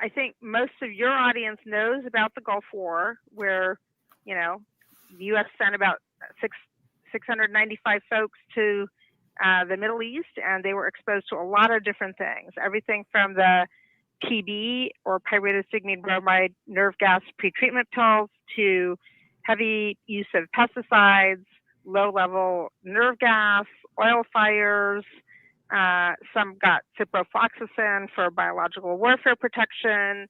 I think most of your audience knows about the Gulf War, where, the U.S. sent about 695 folks to the Middle East, and they were exposed to a lot of different things, everything from the PB, or pyritic stigmine bromide nerve gas pretreatment pills, to heavy use of pesticides, low-level nerve gas, oil fires. Some got ciprofloxacin for biological warfare protection,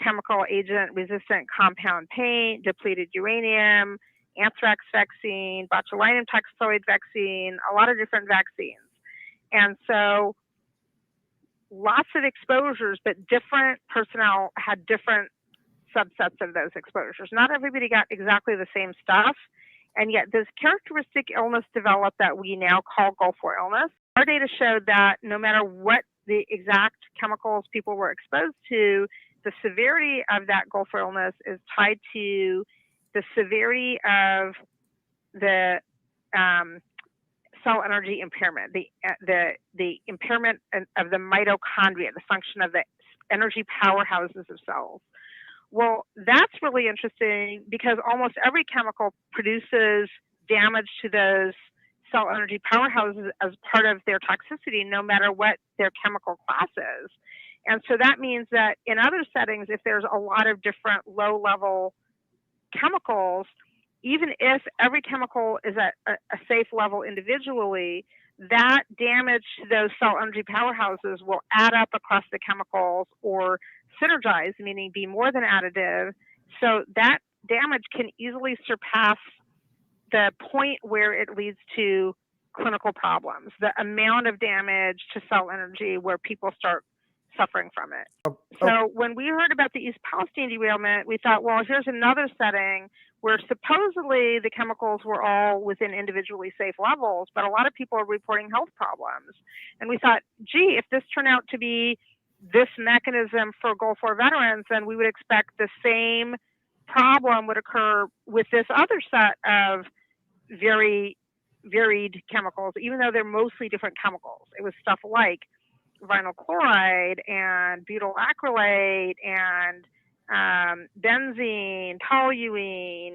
chemical agent resistant compound paint, depleted uranium, anthrax vaccine, botulinum toxoid vaccine, a lot of different vaccines. And so lots of exposures, but different personnel had different subsets of those exposures. Not everybody got exactly the same stuff. And yet this characteristic illness developed that we now call Gulf War illness. Our data showed that no matter what the exact chemicals people were exposed to, the severity of that Gulf War illness is tied to the severity of the cell energy impairment, the impairment of the mitochondria, the function of the energy powerhouses of cells. Well, that's really interesting because almost every chemical produces damage to those cell energy powerhouses as part of their toxicity, no matter what their chemical class is. And so that means that in other settings, if there's a lot of different low-level chemicals, even if every chemical is at a safe level individually, that damage to those cell energy powerhouses will add up across the chemicals or synergize, meaning be more than additive. So that damage can easily surpass the point where it leads to clinical problems, the amount of damage to cell energy where people start suffering from it. So when we heard about the East Palestine derailment, we thought, well, here's another setting where supposedly the chemicals were all within individually safe levels, but a lot of people are reporting health problems. And we thought, gee, if this turned out to be this mechanism for Gulf War veterans, then we would expect the same problem would occur with this other set of very varied chemicals, even though they're mostly different chemicals. It was stuff like vinyl chloride and butyl acrylate and benzene, toluene,